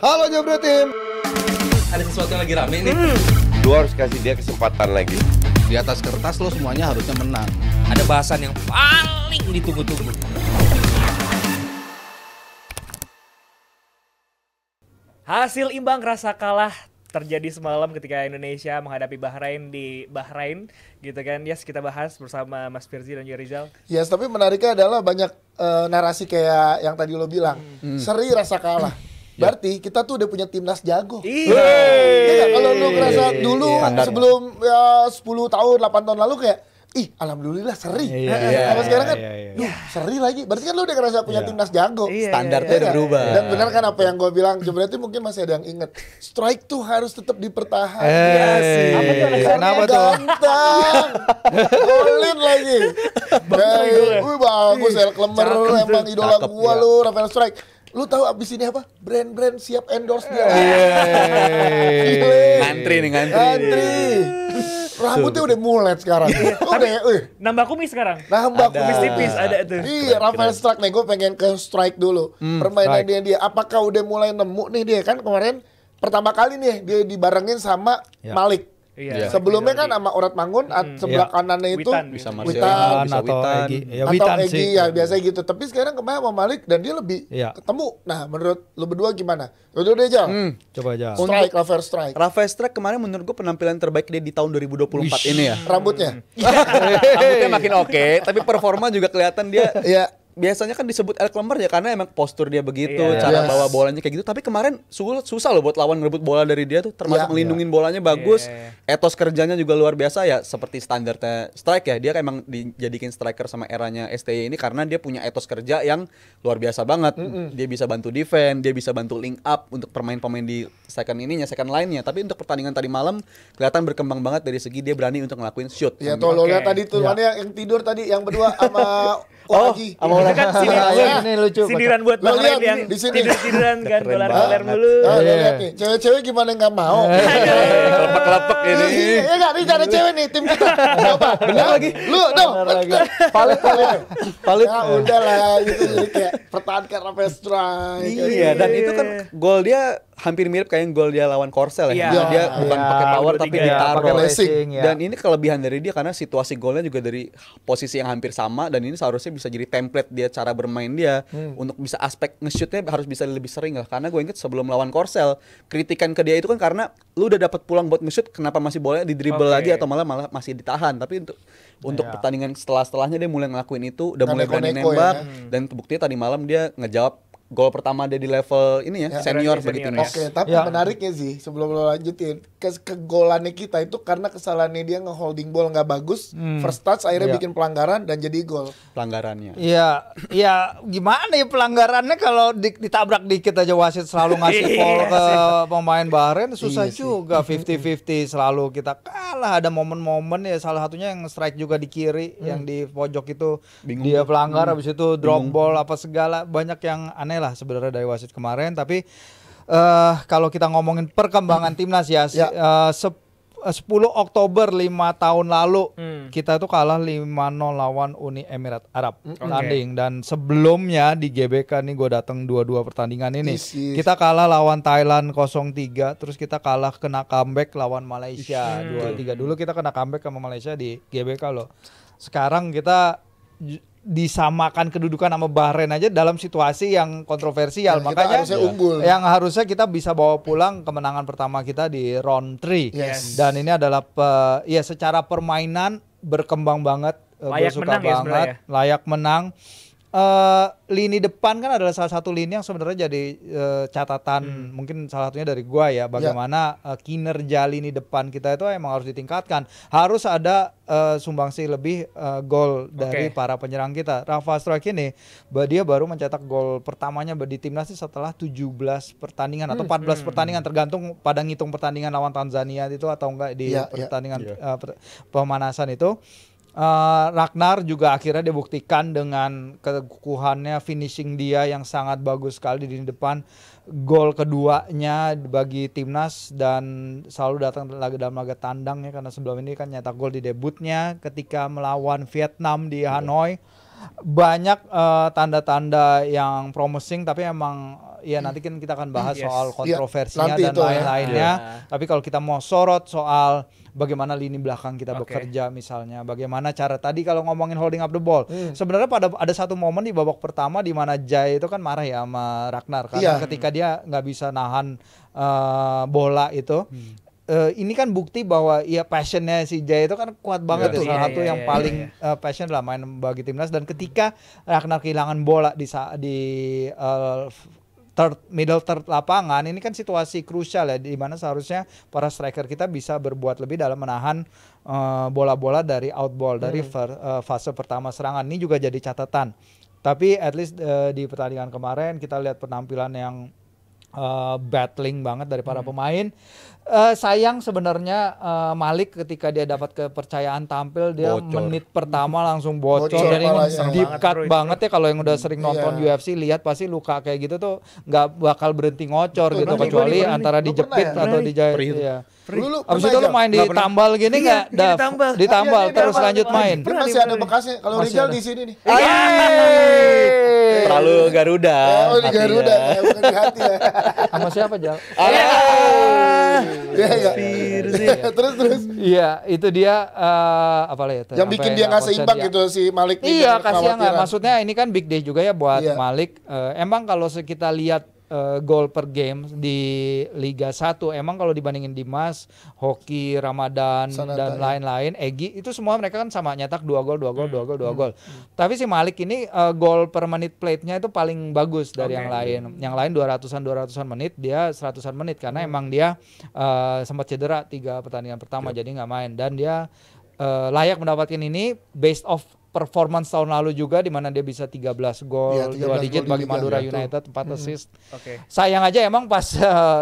Halo Jabro Tim. Ada sesuatu yang lagi rame nih. Lu harus kasih dia kesempatan lagi. Di atas kertas lo semuanya harusnya menang. Ada bahasan yang paling ditunggu-tunggu. Hasil imbang rasa kalah terjadi semalam ketika Indonesia menghadapi Bahrain di Bahrain gitu kan. Yes, kita bahas bersama Mas Firzi dan juga Rizal. Yes, tapi menariknya adalah banyak narasi kayak yang tadi lo bilang. Seri rasa kalah. Berarti kita tuh udah punya timnas jago. Iya. Iya, kalau lu ngerasa dulu sebelum ya 10 tahun, 8 tahun lalu kayak alhamdulillah seri. Sama sekarang kan, seri lagi. Berarti kan lu udah ngerasa punya timnas jago. Standarnya udah berubah. Dan benar kan apa yang gue bilang, berarti mungkin masih ada yang inget. Strike tuh harus tetap dipertahankan. Apa tuh? Kenapa tuh? Ganteng. Golin lagi. Bagus Elklemer, emang idola gua lu, Rafael Strike. Lu tahu abis ini apa? Brand-brand siap endorse dia. Ngantri. Rambutnya udah mulet sekarang. Nambah kumis sekarang. Nambah Kumis tipis ada tuh. Iya, Rafael Strike nih, gue pengen ke Strike dulu. Permainan dia. Apakah udah mulai nemu nih dia kan kemarin pertama kali nih dia dibarengin sama Malik. Iya. Sebelumnya kan sama Urat Mangun, sebelah kanannya itu Witan. Bisa Witan atau Egy. Ya, atau Witan Egy sih. ya biasa gitu. Tapi sekarang kemarin sama Malik dan dia lebih ketemu. Nah, menurut lu berdua gimana? Udah aja. Coba aja. Strike, Rafael Strike. Rafael Strike kemarin menurut gue penampilan terbaik dia di tahun 2024 ini ya. Rambutnya. Rambutnya makin oke, tapi performa juga kelihatan dia. Iya. Biasanya kan disebut Elklemer ya karena emang postur dia begitu, Iya. cara bawa bolanya kayak gitu. Tapi kemarin susah loh buat lawan ngerebut bola dari dia tuh, termasuk ngelindungin bolanya bagus. Etos kerjanya juga luar biasa ya, seperti standarnya Strike ya. Dia emang dijadikan striker sama eranya STY ini karena dia punya etos kerja yang luar biasa banget. Dia bisa bantu defend, dia bisa bantu link up untuk pemain-pemain di second line-nya. Tapi untuk pertandingan tadi malam kelihatan berkembang banget dari segi dia berani untuk ngelakuin shoot. Ya tuh lo lihat tadi tuh mana yang tidur tadi yang berdua sama Oji. Itu kan Ini lucu. sindiran buat Lo Bahrain lihat yang di sini. tidur-tiduran kan, golar-golar mulu. Lo lihat nih, cewek-cewek gimana nggak mau? Kelepek-kelepek ini. Iya nggak, ini ada cewek nih tim kita. Coba, bener lagi. Lu dong. Paling. Ya udah lah, itu jadi kayak pertahankan Rafael Strike. Iya, dan itu kan gol dia hampir mirip kayak gol dia lawan Korsel ya. Iya. Dia bukan pakai power tapi ditaruh. pakai lacing. Dan ini kelebihan dari dia karena situasi golnya juga dari posisi yang hampir sama dan ini seharusnya bisa jadi template dia cara bermain dia untuk bisa aspek nge-shootnya harus bisa lebih sering lah. Karena gue inget sebelum lawan Korsel kritikan ke dia itu kan karena lu udah dapat pulang buat nge-shoot kenapa masih bolanya di dribble lagi atau malah masih ditahan. Tapi untuk pertandingan setelahnya dia mulai ngelakuin itu, udah mulai berani nembak dan kebuktinya tadi malam dia ngejawab gol pertama dia di level ini ya, senior bagi timnas. Oke, tapi menariknya sih sebelum lo lanjutin kegolannya kita itu karena kesalahannya dia nge-holding ball nggak bagus, first touch akhirnya bikin pelanggaran dan jadi gol. Pelanggarannya. Iya, ya gimana ya pelanggarannya kalau ditabrak dikit aja wasit selalu ngasih foul ke pemain Bahrain susah juga 50-50 selalu kita kalah. Ada momen-momen ya salah satunya yang strike juga di kiri yang di pojok itu dia pelanggar habis itu drop ball apa segala banyak yang aneh lah sebenarnya dari wasit kemarin. Tapi kalau kita ngomongin perkembangan timnas ya 10 Oktober 5 tahun lalu kita itu kalah 5-0 lawan Uni Emirat Arab tanding dan sebelumnya di GBK nih gue datang 2 pertandingan ini kita kalah lawan Thailand 0-3 terus kita kalah kena comeback lawan Malaysia 2-3 dulu kita kena comeback sama Malaysia di GBK loh. Sekarang kita disamakan kedudukan sama Bahrain aja dalam situasi yang kontroversial, makanya harusnya unggul. Yang harusnya kita bisa bawa pulang kemenangan pertama kita di round 3 dan ini adalah secara permainan berkembang banget, Layak bersuka menang ya banget, sebenarnya. layak menang. Lini depan kan adalah salah satu lini yang sebenarnya jadi catatan mungkin salah satunya dari gua ya bagaimana kinerja lini depan kita itu emang harus ditingkatkan, harus ada sumbangsi lebih gol dari para penyerang kita. Rafa Strike ini dia baru mencetak gol pertamanya di timnas setelah 17 pertandingan atau 14 pertandingan tergantung pada ngitung pertandingan lawan Tanzania itu atau enggak di pertandingan pemanasan itu. Ragnar juga akhirnya dibuktikan dengan kekukuhannya, finishing dia yang sangat bagus sekali di depan. Gol keduanya bagi timnas dan selalu datang dalam laga tandang ya, karena sebelum ini kan nyetak gol di debutnya ketika melawan Vietnam di Hanoi. banyak tanda-tanda yang promising, tapi emang ya nanti kan kita akan bahas soal kontroversinya nanti dan itu ya. lain-lainnya. Tapi kalau kita mau sorot soal bagaimana lini belakang kita bekerja misalnya, bagaimana cara tadi kalau ngomongin holding up the ball, sebenarnya ada satu momen di babak pertama di mana Jay itu kan marah ya sama Ragnar karena ketika dia nggak bisa nahan bola itu. Ini kan bukti bahwa ya passionnya si Jay itu kan kuat banget ya, salah satu yang paling passion lah main bagi timnas. Dan ketika Ragnar kehilangan bola di middle third lapangan, ini kan situasi krusial ya, di mana seharusnya para striker kita bisa berbuat lebih dalam menahan bola-bola dari outball dari fase pertama serangan. Ini juga jadi catatan. Tapi at least di pertandingan kemarin kita lihat penampilan yang battling banget dari para pemain. Sayang sebenarnya Malik ketika dia dapat kepercayaan tampil, dia menit pertama langsung bocor. Dan ini deep cut banget ya, kalau yang udah sering nonton UFC lihat pasti luka kayak gitu tuh nggak bakal berhenti ngocor gitu, kecuali antara dijepit atau dijahit. Ya. Abis itu lu main di tambal gini nggak? Ditambal terus lanjut main. Ini masih ada bekasnya. Kalau Rizal di sini nih. Terlalu Garuda. Oh, di Garuda, bukan di hati ya. Sama siapa Jal? Terus. Iya, itu dia apa lah ya? Yang bikin dia nggak seimbang gitu si Malik. Iya, kasihan nggak. Maksudnya ini kan big day juga ya buat Malik. Emang kalau kita lihat gol per game di Liga 1, emang kalau dibandingin Dimas, Hoki, Ramadan dan lain-lain, Egy itu semua mereka kan sama nyetak 2 gol. Tapi si Malik ini gol per menit plate-nya itu paling bagus dari yang lain. Yang lain 200-an menit, dia 100-an menit karena emang dia sempat cedera 3 pertandingan pertama jadi nggak main, dan dia layak mendapatkan ini based off performance tahun lalu juga di mana dia bisa 13 gol, 2 digit bagi Madura United, 4 assist. Sayang aja emang pas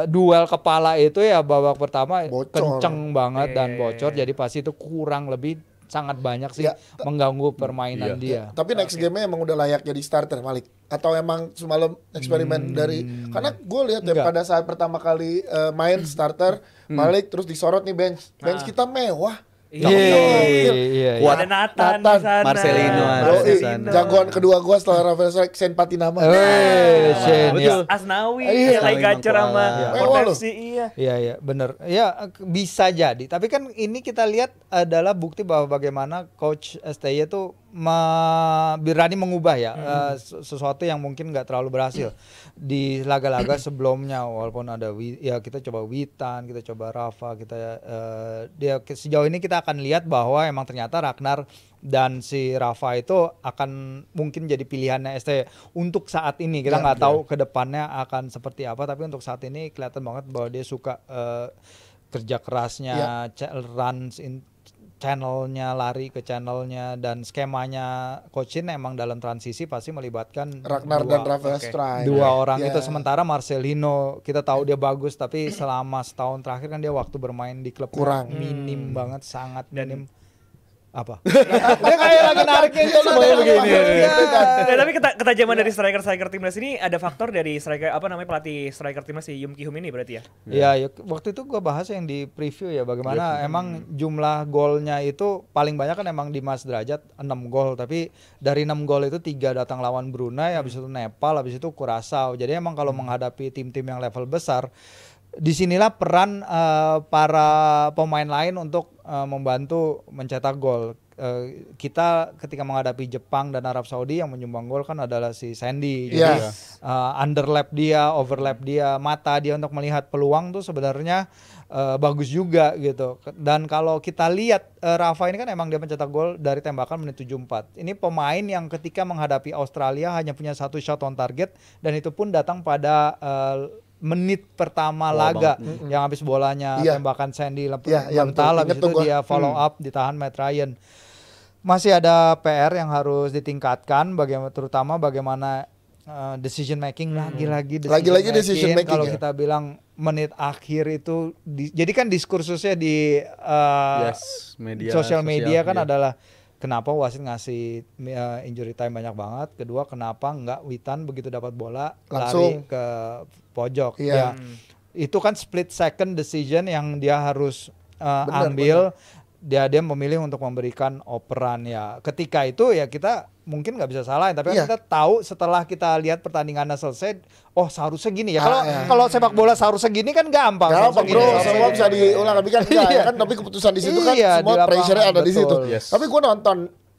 duel kepala itu ya babak pertama kenceng banget dan bocor, jadi pasti itu kurang lebih sangat banyak sih mengganggu permainan dia. Tapi next game-nya emang udah layak jadi starter Malik, atau emang semalam eksperimen dari, karena gue lihat ya pada saat pertama kali main starter Malik terus disorot nih bench kita mewah. Iya. Ada Nathan di sana. Marcelino. Jagoan kedua gua setelah Rafael Strike, Sen Patinama. Betul. Asnawi, Lai Gacer sama Portefsi. Iya, bener. Ya bisa jadi. Tapi kan ini kita lihat adalah bukti bahwa bagaimana Coach STY itu berani mengubah ya sesuatu yang mungkin nggak terlalu berhasil di laga-laga sebelumnya, walaupun ada kita coba Witan, kita coba Rafa, dia sejauh ini kita akan lihat bahwa emang ternyata Ragnar dan si Rafa itu akan mungkin jadi pilihannya ST untuk saat ini. Kita nggak tahu ke depannya akan seperti apa, tapi untuk saat ini kelihatan banget bahwa dia suka kerja kerasnya, runs in channelnya, lari ke channelnya, dan skemanya Coachin emang dalam transisi pasti melibatkan Ragnar dan Rafael Strike. Dua orang itu. Sementara Marcelino kita tahu dia bagus, tapi selama setahun terakhir kan dia waktu bermain di klub kurang minim banget, sangat minim. Apa? Dia kayak lagi nariknya gitu semuanya begini. Tapi ketajaman dari striker timnas ini ada faktor dari striker pelatih striker timnas si Yum Ki-hum ini berarti ya? Iya, waktu itu gua bahas yang di preview ya, bagaimana emang jumlah golnya itu paling banyak kan emang Dimas Derajat 6 gol, tapi dari 6 gol itu 3 datang lawan Brunei, habis itu Nepal, habis itu Curaçao. Jadi emang kalau menghadapi tim-tim yang level besar, disinilah peran para pemain lain untuk membantu mencetak gol. Kita ketika menghadapi Jepang dan Arab Saudi yang menyumbang gol kan adalah si Sandy. Jadi underlap dia, overlap dia, mata dia untuk melihat peluang tuh sebenarnya bagus juga gitu. Dan kalau kita lihat Rafa ini kan emang dia mencetak gol dari tembakan menit 74. Ini pemain yang ketika menghadapi Australia hanya punya 1 shot on target, dan itu pun datang pada menit pertama laga yang habis bolanya tembakan Sandy mental, habis itu dia follow up ditahan Matt Ryan. Masih ada PR yang harus ditingkatkan, terutama bagaimana decision making, lagi-lagi decision making. Kalau kita bilang menit akhir itu jadi kan diskursusnya di sosial media kan adalah kenapa wasit ngasih injury time banyak banget, kedua kenapa enggak Witan begitu dapat bola langsung lari ke pojok. Itu kan split second decision yang dia harus ambil. Dia memilih untuk memberikan operan ya. Ketika itu ya kita mungkin nggak bisa salahin, tapi Iya. kita tahu setelah kita lihat pertandingannya selesai, oh seharusnya gini ya. Kalau sepak bola seharusnya gini kan gampang. Gampang Seharusnya bro, gini, semua bisa diulang tapi kan enggak ya kan, tapi keputusan di situ kan Iya, semua di lapangan, pressure-nya ada di betul. situ. Yes. Tapi gue nonton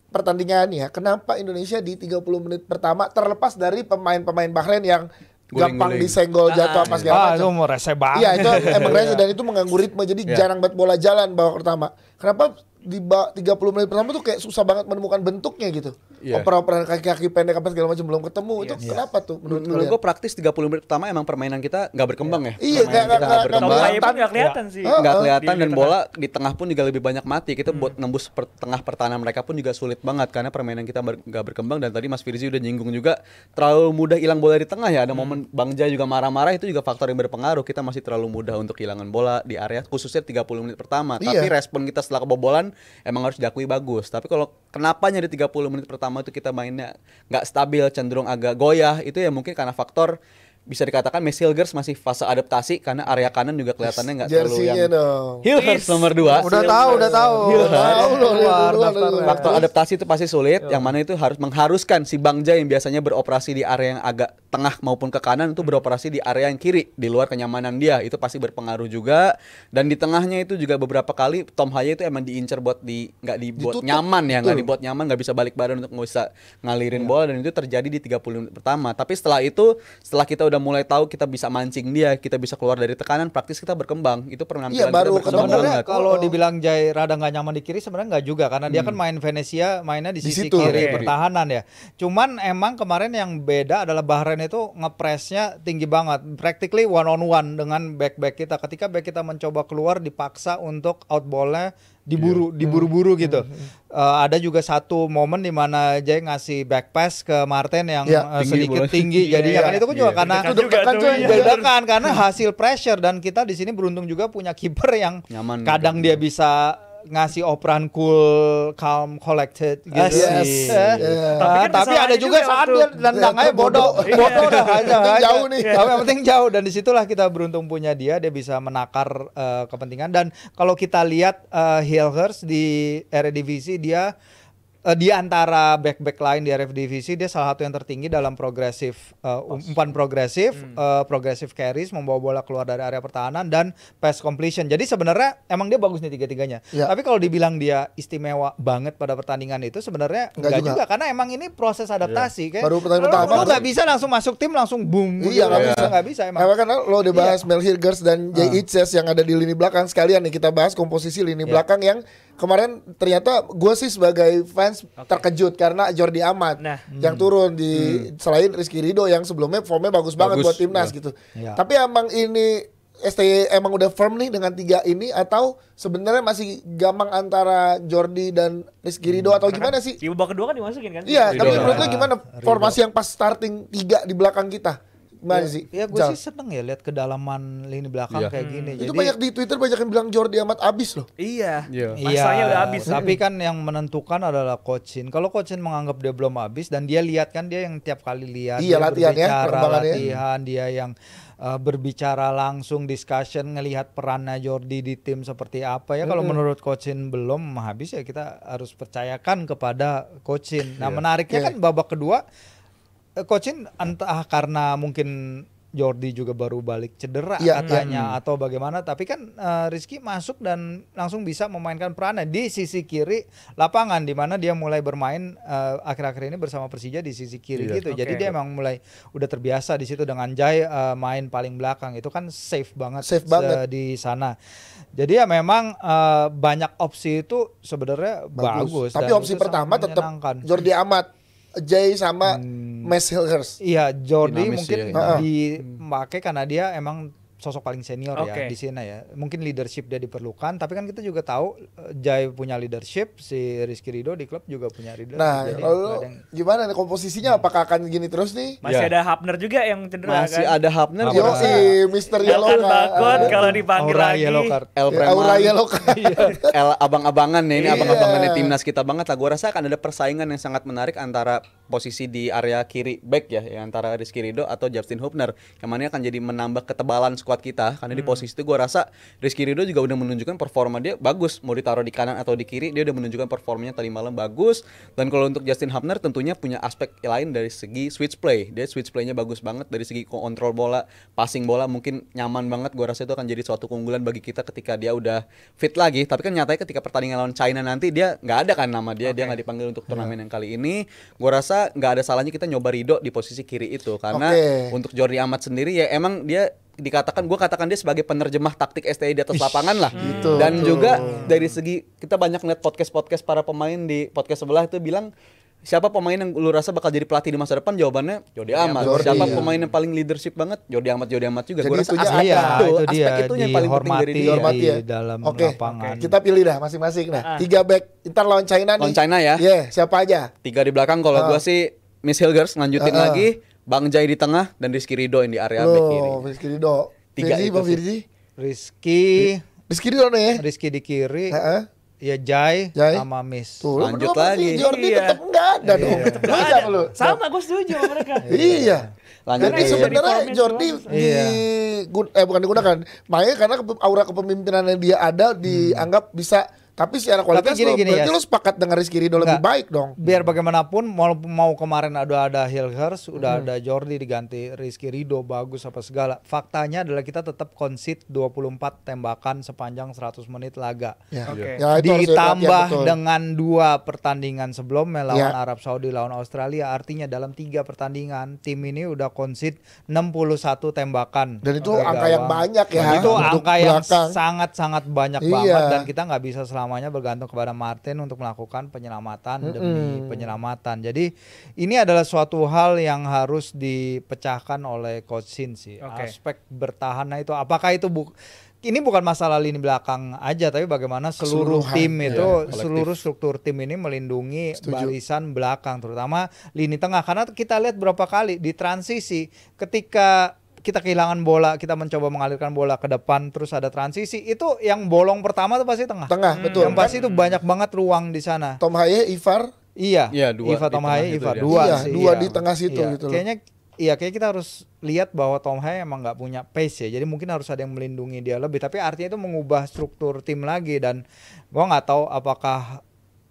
pertandingan ya, kenapa Indonesia di 30 menit pertama terlepas dari pemain-pemain Bahrain yang gampang Guling-guling. disenggol jatuh apa segala itu macam. mau rese banget. Iya itu emang rese dan itu mengganggu ritme jadi jarang banget bola jalan babak pertama. Kenapa di 30 menit pertama tuh kayak susah banget menemukan bentuknya gitu. Iya. Oper-operan kaki-kaki pendek apa segala macam belum ketemu. Itu kenapa tuh menurut Menurut kalian? gue praktis 30 menit pertama emang permainan kita nggak berkembang ya. Iya, Permainan kayak kita nggak berkembang. Kayak pun nggak kelihatan sih. Nggak kelihatan Di dan tengah. bola di tengah pun juga lebih banyak mati. Kita buat nembus tengah pertahanan mereka pun juga sulit banget karena permainan kita nggak berkembang. Dan tadi Mas Firzi udah nyinggung juga terlalu mudah hilang bola di tengah ya. Ada momen Bang Jai juga marah-marah, itu juga faktor yang berpengaruh. Kita masih terlalu mudah untuk kehilangan bola di area khususnya 30 menit pertama. Iya. Tapi respon kita setelah kebobolan emang harus diakui bagus. Tapi kalau kenapanya di 30 menit pertama itu kita mainnya nggak stabil, cenderung agak goyah, itu ya mungkin karena faktor bisa dikatakan Messi Hilgers masih fase adaptasi karena area kanan juga kelihatannya nggak terlalu Jersinya yang dong. Hilgers nomor 2. Udah tahu. Tahu loh, Keluar duluan. daftarnya. Faktor adaptasi itu pasti sulit, yang mana itu harus mengharuskan si Bang Jai yang biasanya beroperasi di area yang agak tengah maupun ke kanan itu beroperasi di area yang kiri, di luar kenyamanan dia. Itu pasti berpengaruh juga. Dan di tengahnya itu juga beberapa kali Tom Haya itu emang diincer buat nggak dibuat Ditutup. nyaman ya, nggak Betul. dibuat nyaman, nggak bisa balik badan untuk nggak bisa ngalirin bola, dan itu terjadi di 30 menit pertama. Tapi setelah itu, setelah kita udah mulai tahu kita bisa mancing dia, kita bisa keluar dari tekanan, praktis kita berkembang. Itu penampilan Iya, baru kita berkembang Sebenarnya banget. kalau dibilang Jai rada nggak nyaman di kiri sebenarnya nggak juga karena dia kan main Venezia mainnya di Di sisi situ. kiri Oke. pertahanan ya. Cuman emang kemarin yang beda adalah Bahrain itu ngepresnya tinggi banget, practically one on one dengan back kita. Ketika back kita mencoba keluar dipaksa untuk out ball-nya diburu-buru gitu. Ada juga satu momen di mana Jay ngasih back pass ke Martin yang Iya, tinggi sedikit bolanya. tinggi. Jadinya kan itu kan juga karena Dekat juga Dekat tuh, coy. iya. bedakan karena hasil pressure, dan kita di sini beruntung juga punya kiper yang Nyaman. kadang dia bisa ngasih operan cool, calm, collected gitu. Yes. Yeah. Tapi kesalahannya ada juga juga saat waktu- dia tendangannya bodoh, bodoh dah aja. Penting jauh nih. Tapi yang penting jauh, dan disitulah kita beruntung punya dia bisa menakar kepentingan. Dan kalau kita lihat Hilgers di Eredivisie dia di antara back lain di Eredivisie dia salah satu yang tertinggi dalam progresif umpan progresif carries, membawa bola keluar dari area pertahanan, dan pass completion. Jadi sebenarnya emang dia bagus nih tiga-tiganya. Ya. Tapi kalau dibilang dia istimewa banget pada pertandingan itu sebenarnya Enggak enggak juga, karena emang ini proses adaptasi kan. Baru pertandingan pertama, Lu nggak bisa langsung masuk tim langsung boom. Iya, nggak bisa. Nggak bisa emang. Karena kan lo udah bahas Mel Hilgers dan Jay Itzes yang ada di lini belakang, sekalian nih kita bahas komposisi lini belakang yang kemarin ternyata gue sih sebagai fans terkejut karena Jordi Amat Nah. yang turun di selain Rizky Ridho yang sebelumnya formnya bagus banget buat timnas gitu. Iya. Tapi emang ini STY emang udah firm nih dengan 3 ini atau sebenarnya masih gampang antara Jordi dan Rizky Ridho atau gimana sih? Di babak kedua kan dimasukin kan? Iya, tapi Ridho. menurut lo gimana formasi yang pas starting 3 di belakang kita? Gimana sih? Ya gue Jal? sih seneng ya lihat kedalaman lini belakang Iya. kayak gini. Itu Jadi banyak di Twitter banyak yang bilang Jordi Amat abis loh. Iya. Iya. Masanya udah habis. Tapi kan yang menentukan adalah coachin. Kalau coachin menganggap dia belum habis dan dia lihat kan dia yang tiap kali lihat, Iya, dia latihan ya, berbicara, perkembangannya. latihan, dia yang berbicara langsung, discussion, ngelihat perannya Jordi di tim seperti apa ya. Kalau menurut coachin belum habis ya kita harus percayakan kepada coachin. Nah, menariknya kan babak kedua coachin entah karena mungkin Jordi juga baru balik cedera Iya, katanya atau bagaimana, tapi kan Rizky masuk dan langsung bisa memainkan perannya di sisi kiri lapangan, di mana dia mulai bermain akhir-akhir ini bersama Persija di sisi kiri gitu. Oke. Jadi dia emang mulai udah terbiasa di situ dengan Jai main paling belakang, itu kan safe banget, Safe banget. di sana. Jadi ya memang banyak opsi itu sebenarnya bagus. Tapi dan opsi itu pertama sangat tetap menyenangkan. Jordi Amat, Jay sama Mes Hilgers. Iya, Jordi Dinamis mungkin ya. dipakai karena dia emang sosok paling senior ya Oke. di sini ya. Mungkin leadership dia diperlukan, tapi kan kita juga tahu Jai punya leadership, si Rizky Ridho di klub juga punya leadership. Nah, Jadi kalau nggak ada yang- gimana nih komposisinya? Apakah akan gini terus nih? Masih Ya. ada Hapner juga yang cedera Masih kan? ada Hapner. Yo, gua rasa Mister Yang Yellow kan Card. takut kalau dipanggil Aura lagi. yellow card. El Preman, Aura Yellow Card. El abang-abangan nih, ini Iya. abang-abangannya timnas kita banget lah. Gue rasa akan ada persaingan yang sangat menarik antara posisi di area kiri back ya, yang antara Rizky Ridho atau Justin Hubner, yang mana akan jadi menambah ketebalan squad kita. Karena di posisi itu gue rasa Rizky Ridho juga udah menunjukkan performa dia bagus, mau ditaruh di kanan atau di kiri dia udah menunjukkan performanya tadi malam bagus. Dan kalau untuk Justin Hubner tentunya punya aspek lain dari segi switch play, dia switch playnya bagus banget, dari segi kontrol bola, passing bola mungkin nyaman banget. Gue rasa itu akan jadi suatu keunggulan bagi kita ketika dia udah fit lagi. Tapi kan nyatanya ketika pertandingan lawan China nanti dia nggak ada kan nama dia, dia nggak dipanggil untuk turnamen yang kali ini. Gue rasa nggak ada salahnya kita nyoba Ridho di posisi kiri itu, karena untuk Jordi Amat sendiri ya emang dia gue katakan dia sebagai penerjemah taktik STI di atas lapangan lah. Dan juga dari segi kita banyak lihat podcast para pemain di podcast sebelah itu bilang siapa pemain yang lu rasa bakal jadi pelatih di masa depan, jawabannya Jordi Amat. Siapa pemain yang paling leadership banget, Jordi Amat juga. Gue rasa aspek itu yang paling penting dari dia di dalam lapangan. Kita pilih dah masing-masing. Nah, 3 back ntar lawan China nih. Lawan China ya. Siapa aja? 3 di belakang kalau gue sih Miss Hilgers lanjutin lagi, Bang Jai di tengah dan Rizky Ridho yang di area back kiri. Rizky Ridho. 3 itu Bang sih. Firzi. Rizky Ridho nih. Rizky di kiri. Ya Jai sama Miss. Tuh, lanjut lagi. Jordi tetap enggak ada dong. Sama, gue setuju sama mereka. Iya. Lanjut Jadi sebenarnya Jordi bukan digunakan. Makanya karena aura kepemimpinan yang dia ada dianggap bisa. Tapi secara kualitas berarti lo sepakat dengan Rizky Ridho lebih baik dong. Biar bagaimanapun mau kemarin ada Hilgers, udah ada Jordi diganti Rizky Ridho, bagus apa segala. Faktanya adalah kita tetap concede 24 tembakan sepanjang 100 menit laga. Ya, ditambah dengan 2 pertandingan sebelumnya lawan Arab Saudi, lawan Australia. Artinya dalam 3 pertandingan tim ini udah concede 61 tembakan. Dan itu angka yang banyak ya. Itu angka yang sangat-sangat banyak banget, dan kita nggak bisa selamanya bergantung kepada Martin untuk melakukan penyelamatan demi penyelamatan. Jadi ini adalah suatu hal yang harus dipecahkan oleh Coach Shin sih. Aspek bertahan itu apakah itu ini bukan masalah lini belakang aja, tapi bagaimana seluruh tim itu, seluruh struktur tim ini melindungi barisan belakang, terutama lini tengah. Karena kita lihat berapa kali di transisi ketika kita kehilangan bola, kita mencoba mengalirkan bola ke depan, terus ada transisi, itu yang bolong pertama tuh pasti tengah. Betul. Yang pasti itu banyak banget ruang di sana. Tom Haye, Ivar. Iya, Ivar, Tom Haye, Ivar. Dua di tengah situ gitu. Kayaknya kita harus lihat bahwa Tom Haye emang nggak punya pace ya, jadi mungkin harus ada yang melindungi dia lebih. Tapi artinya itu mengubah struktur tim lagi, dan gua nggak tahu apakah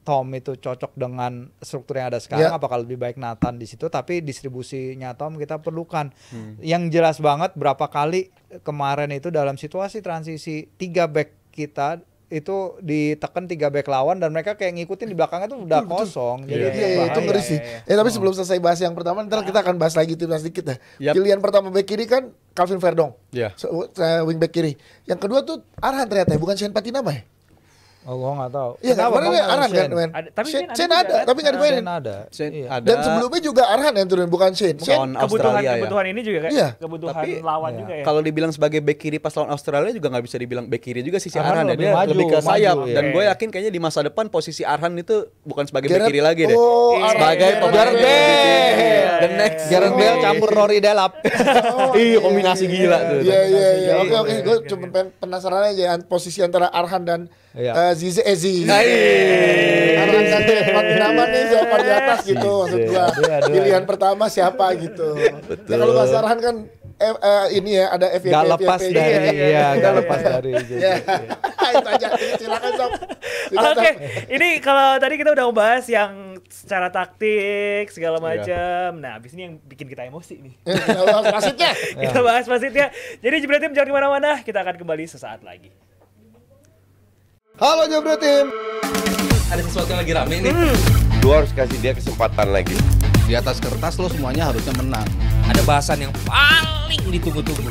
Tom itu cocok dengan struktur yang ada sekarang, apakah lebih baik Nathan di situ. Tapi distribusinya Tom kita perlukan. Yang jelas banget berapa kali kemarin itu dalam situasi transisi 3 back kita itu ditekan 3 back lawan dan mereka kayak ngikutin di belakangnya tuh udah kosong. Jadi itu ngeri sih. Tapi sebelum selesai bahas yang pertama, ntar kita akan bahas lagi timnas dikit ya. Pilihan pertama back kiri kan Calvin Verdong, wing back kiri. Yang kedua tuh Arhan ternyata, bukan Shane Patinama ya? Oh, gua nggak tahu. Iya, kemarin Arhan kan main. Shane ada, tapi nggak dimainin. Dan sebelumnya juga Arhan yang turun, bukan Shane. Kebutuhan ini juga kan? Kebutuhan lawan juga ya. Kalau dibilang sebagai back kiri pas lawan Australia juga nggak bisa dibilang back kiri juga sih si Arhan ya. Dia lebih ke sayap. Dan gue yakin kayaknya di masa depan posisi Arhan itu bukan sebagai back kiri lagi deh. Sebagai pemain the next Gareth Bale campur Rory Delap. Iya, kombinasi gila tuh. Iya. Oke. Gue cuma penasaran aja posisi antara Arhan dan Zize Ezi. Arhan dan Patinama nih siapa di atas gitu maksud gua. Pilihan pertama siapa gitu. Ya kalau bahasa Arhan kan ini ya ada FYP. Gak lepas dari gak lepas dari. Itu aja. Silakan Sob. Oke, ini kalau tadi kita udah membahas yang secara taktik segala macam. Nah, abis ini yang bikin kita emosi nih. Kita bahas wasitnya. Kita bahas wasitnya. Jadi Jebret Tim jangan kemana-mana. Kita akan kembali sesaat lagi. Halo Jebret Tim. Ada sesuatu yang lagi rame nih. Lu harus kasih dia kesempatan lagi. Di atas kertas lo semuanya harusnya menang. Ada bahasan yang paling ditunggu-tunggu.